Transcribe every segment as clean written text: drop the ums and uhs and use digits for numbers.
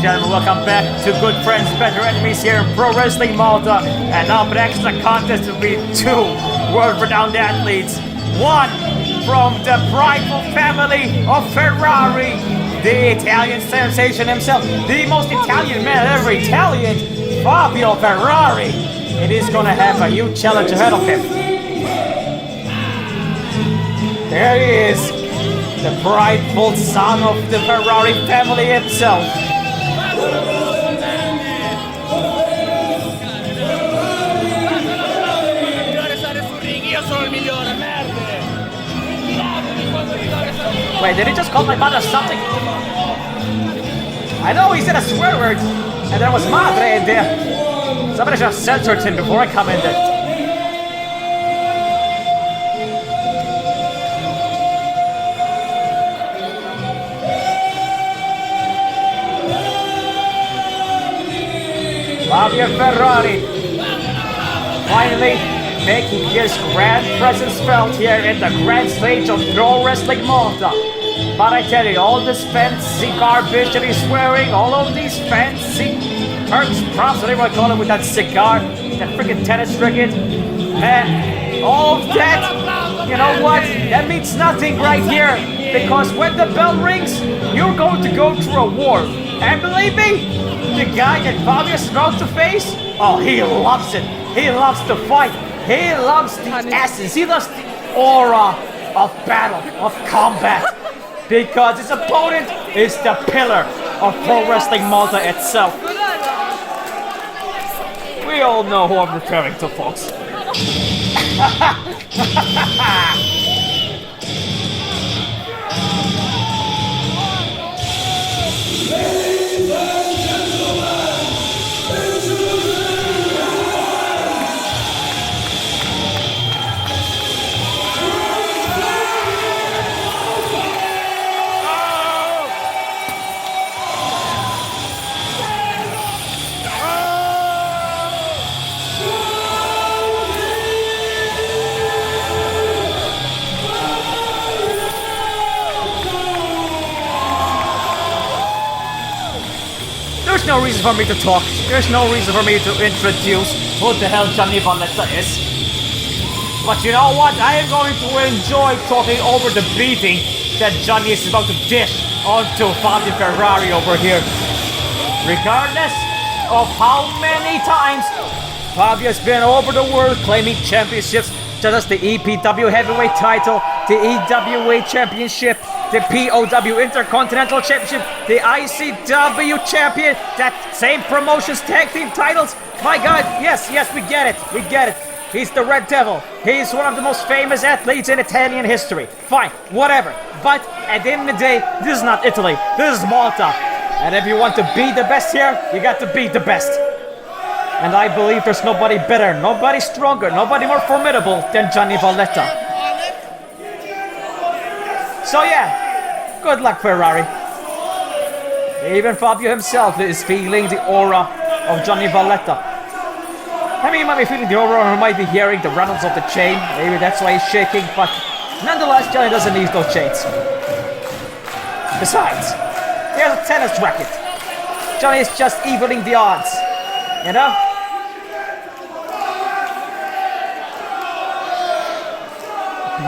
gentlemen, welcome back to Good Friends, Better Enemies here in Pro Wrestling Malta. And up next, the contest will be two world-renowned athletes. One from the prideful family of Ferrari, the Italian sensation himself, the most Italian man ever Italian, Fabio Ferrari. And he's gonna have a huge challenge ahead of him. There he is, the prideful son of the Ferrari family himself. Wait, did he just call my mother something? I know he said a swear word, and there was madre in there. Somebody should have censored him before I come in there. Fabio Ferrari finally making his grand presence felt here in the grand stage of Pro Wrestling Malta. But I tell you, all this fancy garbage that he's wearing, all of these fancy perks, props, whatever I call it with that cigar, that freaking tennis racket, and all of that, you know what? That means nothing right here. Because when the bell rings, you're going to go through a war. And believe me, the guy that Fabio's about to face, oh, he loves it. He loves to fight. He loves the essence. He loves the aura of battle, of combat. Because his opponent is the pillar of Pro Wrestling Malta itself. We all know who I'm referring to, folks. There's no reason for me to talk. There's no reason for me to introduce who the hell Gianni Valletta is. But you know what? I am going to enjoy talking over the beating that Gianni is about to dish onto Fabio Ferrari over here. Regardless of how many times Fabio's been over the world claiming championships, such as the EPW Heavyweight title, the EWA Championship, the POW Intercontinental Championship, the ICW Champion, that same promotion's tag team titles. My God, yes, we get it. He's the Red Devil. He's one of the most famous athletes in Italian history. Fine, whatever. But at the end of the day, this is not Italy. This is Malta. And if you want to be the best here, you got to be the best. And I believe there's nobody better, nobody stronger, nobody more formidable than Gianni Valletta. So yeah, good luck, Ferrari. Even Fabio himself is feeling the aura of Gianni Valletta. I mean, he might be feeling the aura, or he might be hearing the rattles of the chain. Maybe that's why he's shaking, but nonetheless, Gianni doesn't need those chains. Besides, he has a tennis racket. Gianni is just evening the odds, you know?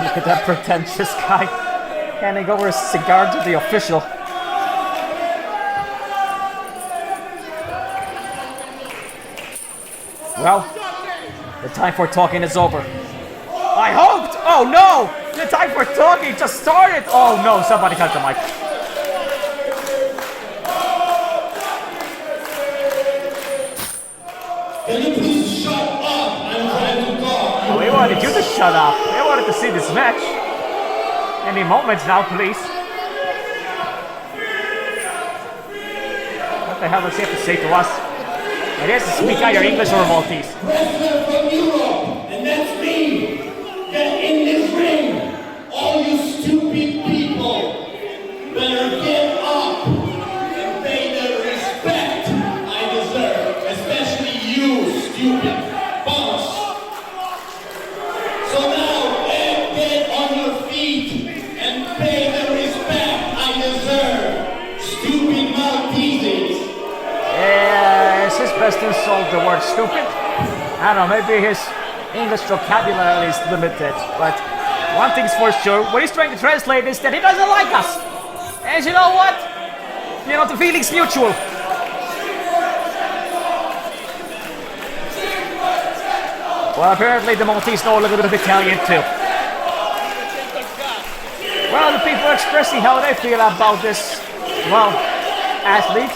Look at that pretentious guy handing over a cigar to the official. Well, the time for talking is over. I hoped! Oh no! The time for talking just started! Oh no, somebody cut the mic. Can you please shut up? I'm trying to talk. Oh, we wanted you to shut up. We wanted to see this match. Any moments now, please. What the hell does he have to say to us? It is to speak either English or Maltese. Wrestler from Europe, and that's me. Get in this ring. All you stupid people better get up and pay the respect I deserve, especially you, stupid bums. So now, get on your feet and pay the respect I deserve, stupid Maltesers. best insult the word stupid. I don't know, maybe his English vocabulary is limited, but one thing's for sure, what he's trying to translate is that he doesn't like us. And you know what? You know, the feeling's mutual. Well, apparently the Maltese know a little bit of Italian too. Well, the people are expressing how they feel about this, well, athlete.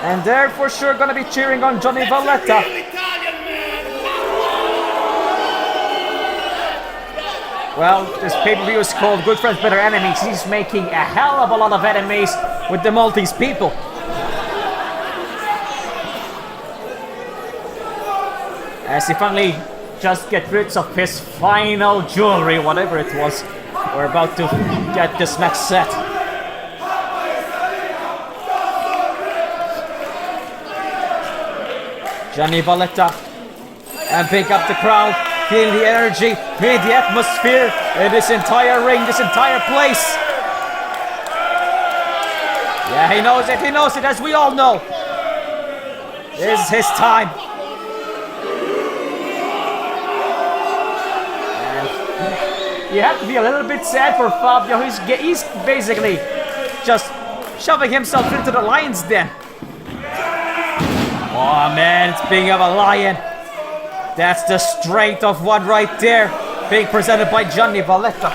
And they're for sure gonna be cheering on Gianni Valletta. Well, this pay-per-view is called Good Friends, Better Enemies. He's making a hell of a lot of enemies with the Maltese people. As he finally just gets rid of his final jewelry, whatever it was. We're about to get this next set. Gianni Valletta, and pick up the crowd, feeling the energy, feeling the atmosphere in this entire ring, this entire place. Yeah, he knows it, as we all know. This is his time. And you have to be a little bit sad for Fabio. He's basically just shoving himself into the lion's den. Oh man, it's being of a lion. That's the strength of one right there, being presented by Gianni Valletta.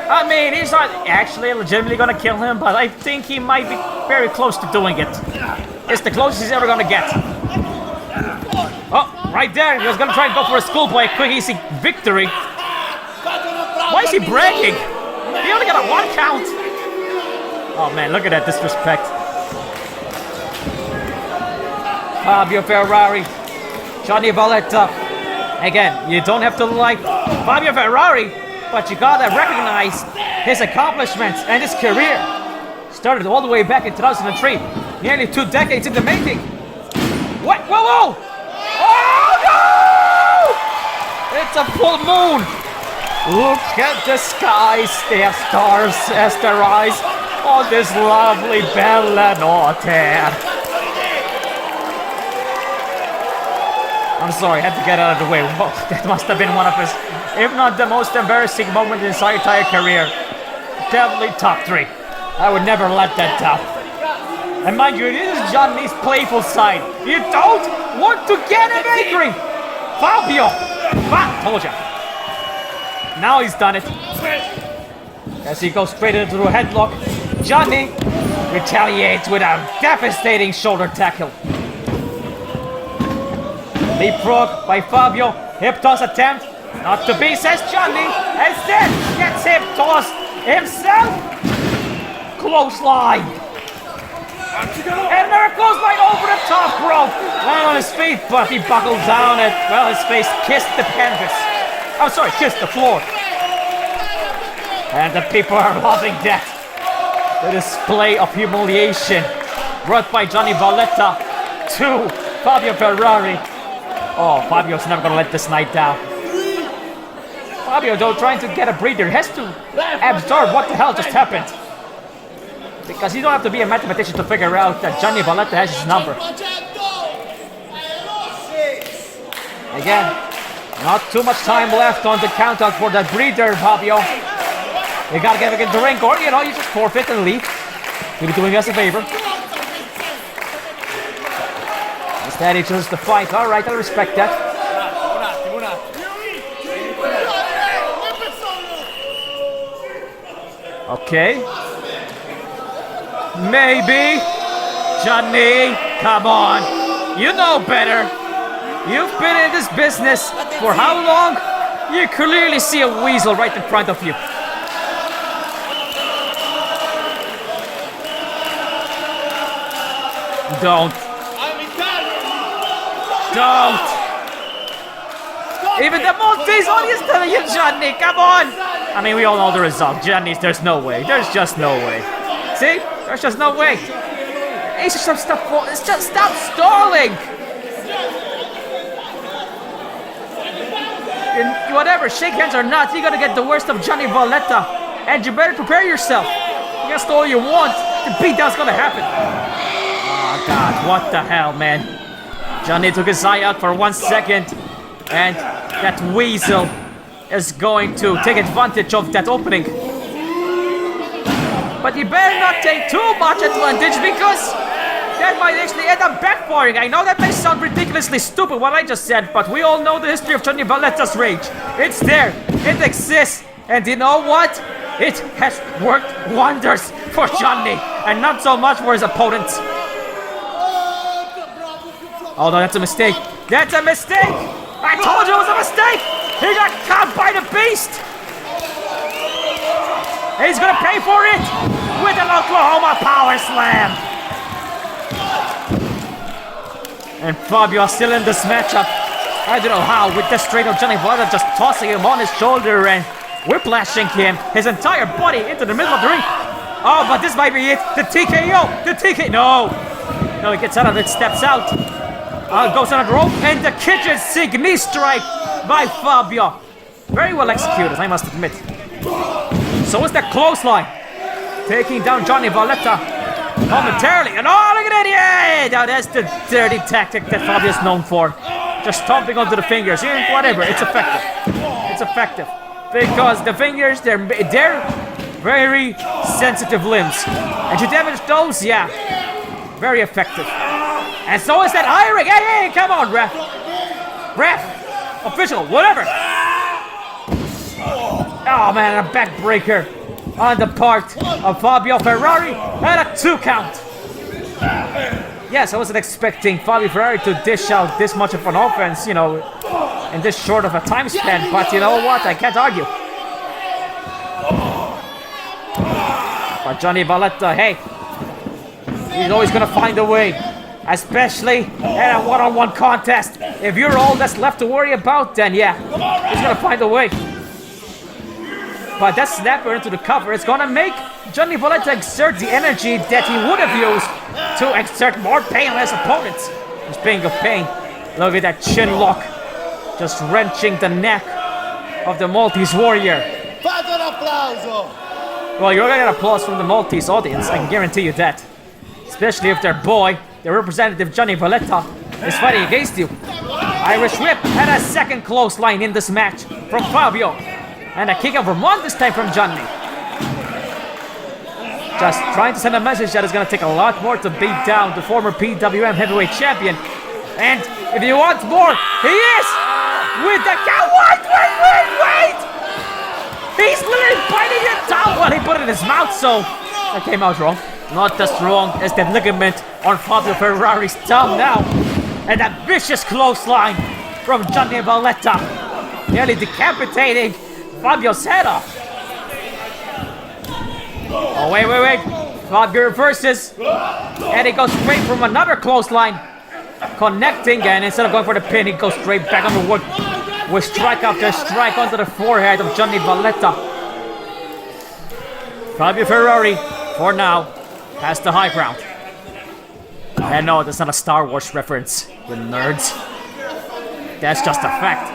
I mean, he's not actually legitimately gonna kill him, but I think he might be very close to doing it. It's the closest he's ever gonna get. Oh, right there, he was gonna try and go for a schoolboy, quick easy victory. Why is he bragging? He only got a 1 count. Oh man, look at that disrespect. Fabio Ferrari, Gianni Valletta. Again, you don't have to like Fabio Ferrari, but you gotta recognize his accomplishments and his career. Started all the way back in 2003, nearly 2 decades in the making. What? Whoa, whoa! Oh no! It's a full moon. Look at the skies, they have stars as their eyes on this lovely bella notte. I'm sorry, I had to get out of the way. Whoa, that must have been one of his, if not the most embarrassing moment in his entire career. Definitely top 3. I would never let that down. And mind you, this is Gianni's playful side. You don't want to get him angry! Fabio! Told ya. Now he's done it. As he goes straight into a headlock, Gianni retaliates with a devastating shoulder tackle. Leapfrog by Fabio, hip toss attempt, not to be, says Gianni, instead gets hip tossed himself. Clothesline. And there it goes right over the top rope. Land on his feet, but he buckled down and, well, his face kissed the canvas. I'm sorry, kissed the floor. And the people are loving that. The display of humiliation brought by Gianni Valletta to Fabio Ferrari. Oh, Fabio's never gonna let this night down. Fabio, though, trying to get a breather, has to absorb what the hell just happened. Because you don't have to be a mathematician to figure out that Gianni Valletta has his number. Again, not too much time left on the countout for that breather, Fabio. You gotta get back in the ring, or you know, you just forfeit and leave. You'll be doing us a favor. Instead, he chooses to fight. Alright, I respect that. Okay. Maybe. Gianni, come on. You know better. You've been in this business for how long? You clearly see a weasel right in front of you. Don't. Don't. Even the Maltese audience telling you, Gianni, come on. I mean, we all know the result. Gianni's, there's no way. There's just no way. See? There's just no way. It's just stop stalling. Whatever, shake hands or not, you're gonna get the worst of Gianni Valletta. And you better prepare yourself. Against all you want, the beatdown's gonna happen. Oh God, what the hell, man. Gianni took his eye out for 1 second. And that weasel is going to take advantage of that opening. But you better not take too much advantage because that might actually end up backfiring. I know that may sound ridiculously stupid what I just said, but we all know the history of Gianni Valletta's rage. It's there, it exists, and you know what? It has worked wonders for Gianni, and not so much for his opponents. Oh no, that's a mistake. That's a mistake! I told you it was a mistake! He got caught by the beast! He's gonna pay for it with an Oklahoma power slam! And Fabio still in this matchup. I don't know how, with the straight of Gianni Valletta just tossing him on his shoulder and whiplashing him, his entire body into the middle of the ring. Oh, but this might be it. The TKO! The TKO! No! No, he gets out of it, steps out. Goes on a rope, and the kitchen sink knee strike by Fabio. Very well executed, I must admit. So is that clothesline. Taking down Gianni Valletta momentarily. And oh, look at it! Yeah! Now that's the dirty tactic that Fabio is known for. Just stomping onto the fingers. Yeah, whatever, it's effective. It's effective. Because the fingers, they're very sensitive limbs. And to damage those, yeah, very effective. And so is that hiring. Hey, come on, ref. Ref. Official, whatever. Oh, man, a backbreaker on the part of Fabio Ferrari. And a 2 count. Yes, I wasn't expecting Fabio Ferrari to dish out this much of an offense, you know, in this short of a time span. But you know what? I can't argue. But Gianni Valletta, hey, he's always going to find a way. Especially in a one-on-one contest. If you're all that's left to worry about, then yeah, he's gonna find a way. But that snapper into the cover is gonna make Gianni Valletta exert the energy that he would have used to exert more pain on his opponents. Speaking of pain, look at that chin lock, just wrenching the neck of the Maltese warrior. Well, you're gonna get applause from the Maltese audience, I can guarantee you that. Especially if their boy, the representative Gianni Valletta, is fighting against you. Irish whip and a second clothesline in this match from Fabio. And a kick out from 1 this time from Gianni. Just trying to send a message that is going to take a lot more to beat down the former PWM heavyweight champion. And if you want more, he is! With the count. Wait! He's literally biting it down. Well, he put it in his mouth, so that came out wrong. Not as strong as that ligament on Fabio Ferrari's thumb now. And that vicious clothesline from Gianni Valletta. Nearly decapitating Fabio's head off. Oh, wait. Fabio reverses. And he goes straight from another clothesline. Connecting, and instead of going for the pin, he goes straight back on the wood. With strike after strike onto the forehead of Gianni Valletta. Fabio Ferrari, for now, has the high ground. And no, that's not a Star Wars reference, you nerds. That's just a fact.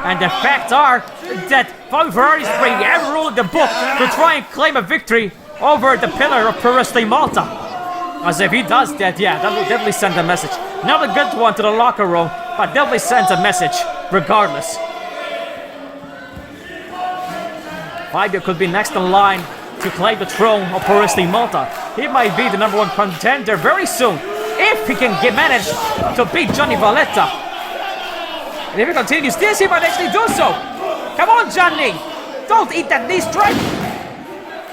And the facts are that Fabio Ferrari is breaking every rule in the book to try and claim a victory over the pillar of Pro Wrestling Malta. As if he does that, yeah, that will definitely send a message. Not a good one to the locker room, but definitely sends a message regardless. Fabio could be next in line to claim the throne of Pro Wrestling Malta. He might be the #1 contender very soon if he can manage to beat Gianni Valletta. And if he continues this, he might actually do so. Come on, Gianni! Don't eat that knee strike!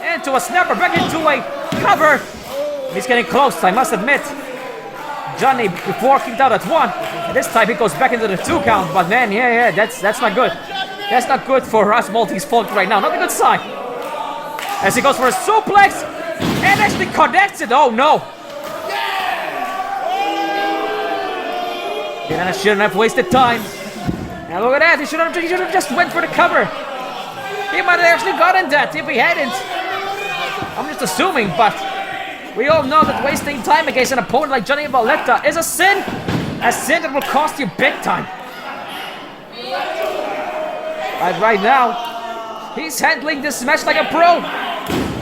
Into a snapper, back into a cover. He's getting close, I must admit. Gianni before kicked out at 1. And this time he goes back into the 2 count. But man, yeah, that's not good. That's not good for us Maltese folk right now. Not a good sign. As he goes for a suplex and actually connects it. Oh no! And I shouldn't have wasted time. And look at that, he should have just went for the cover. He might have actually gotten that if he hadn't. I'm just assuming, but we all know that wasting time against an opponent like Gianni Valletta is a sin. A sin that will cost you big time. Right now, He's handling this match like a pro.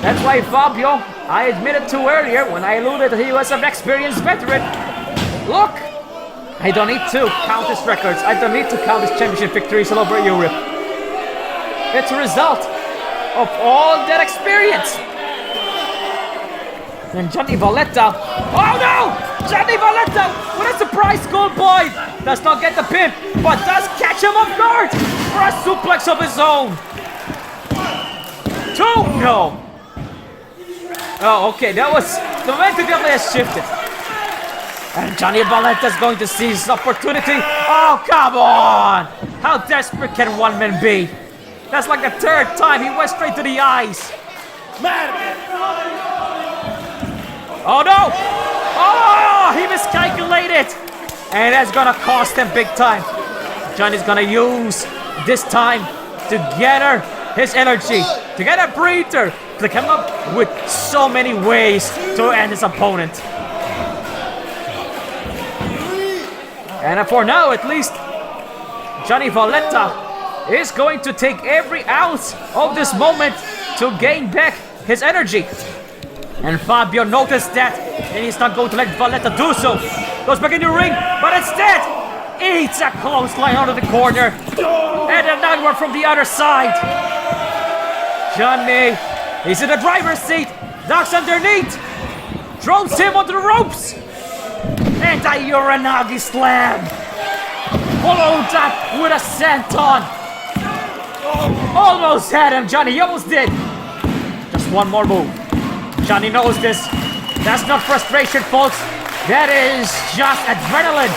That's why Fabio, I admitted to earlier when I alluded that he was an experienced veteran. Look, I don't need to count his records. I don't need to count his championship victories all over Europe. It's a result of all that experience. And Gianni Valletta, oh no! Gianni Valletta with a surprise goal, boy! Does not get the pin, but does catch him off guard for a suplex of his own. 2, no. Oh, okay, that was, the momentum definitely has shifted. And Gianni Valletta is going to seize his opportunity. Oh, come on! How desperate can one man be? That's like the 3rd time he went straight to the eyes. Oh no! Oh, he miscalculated! And that's gonna cost him big time. Gianni's gonna use this time to gather his energy, to get a breather, to come up with so many ways to end his opponent. And for now, at least, Gianni Valletta is going to take every ounce of this moment to gain back his energy. And Fabio noticed that, and he's not going to let Valletta do so. Goes back in the ring, but instead, eats a clothesline out of the corner. And another one from the other side. Gianni, he's in the driver's seat. Ducks underneath. Throws him onto the ropes. And a Uranagi slam. Followed up with a senton. Almost had him, Gianni. He almost did. Just one more move. Gianni knows this. That's not frustration, folks. That is just adrenaline.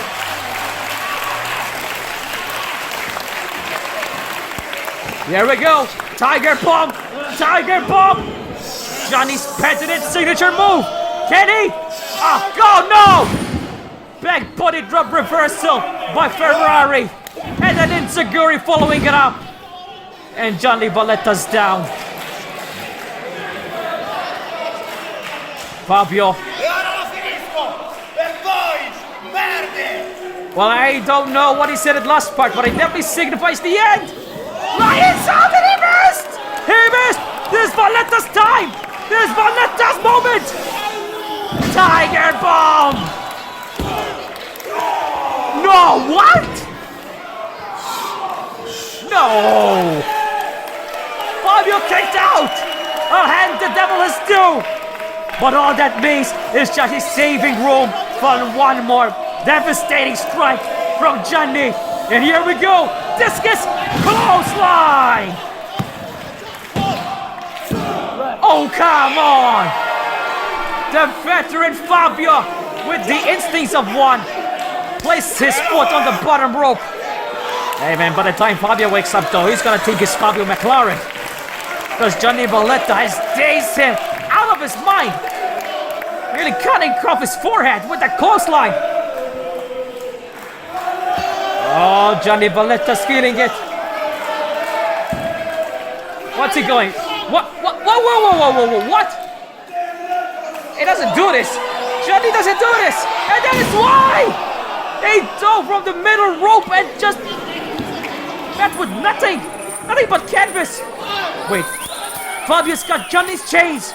Here we go. Tiger Bomb. Tiger Bomb. Gianni's patented signature move. Can he? Oh, go, no! Back body drop reversal by Ferrari. And an Insiguri following it up. And Gianni Valletta's down. Fabio. Well, I don't know what he said at last part, but it definitely signifies the end. Lions out and he missed! He missed! This is Valletta's time! This is Valletta's moment! Tiger Bomb! No, what? No! Fabio kicked out! I'll hand the devil his due! But all that means is just his saving room for one more devastating strike from Gianni. And here we go! Discus clothesline! Oh, come on! The veteran Fabio, with the instincts of one, placed his foot on the bottom rope. Hey man, by the time Fabio wakes up though, he's gonna think it's Fabio McLaren. Because Gianni Valletta has dazed him out of his mind. Really cutting off his forehead with that clothesline. Oh, Gianni Valletta's feeling it. What's he going? What? What? He doesn't do this. Gianni doesn't do this. And that is why they dove from the middle rope and just... That's with nothing. Nothing but canvas. Wait. Fabio's got Gianni's chains.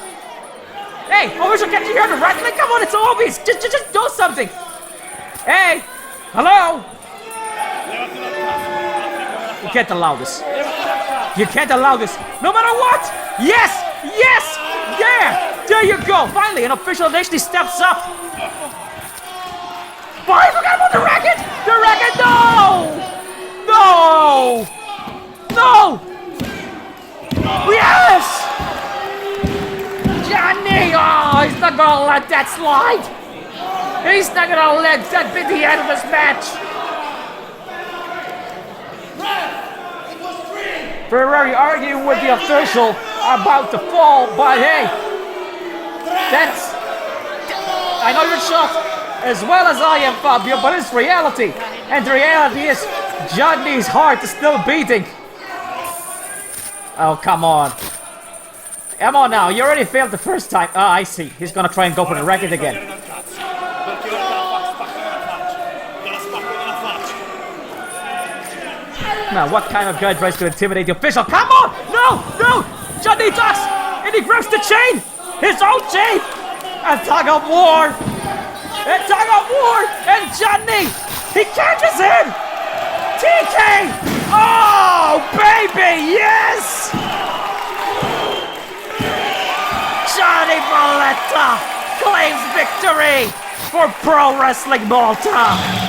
Hey, official, can't you hear the rattling? Come on, it's so obvious. Just do something. Hey, hello. You can't allow this. You can't allow this. No matter what. Yes, yes, yeah. There you go. Finally, an official actually steps up. Oh, I forgot about the racket. The racket. No. No. Yes. Gianni! Oh, he's not gonna let that slide! He's not gonna let that be the end of this match! Ferrari arguing with the official about the fall, but hey, that's... I know you're shocked as well as I am, Fabio, but it's reality. And the reality is, Gianni's heart is still beating. Oh, come on. Come on now, you already failed the first time. Ah, I see. He's gonna try and go for the racket again. Now, what kind of guy tries to intimidate the official? Come on! No! No! Johnny ducks! And he grabs the chain! His own chain! A tug of war! A tug of war! And Johnny! He catches him! TK! Oh, baby, yes! Gianni Valletta claims victory for Pro Wrestling Malta!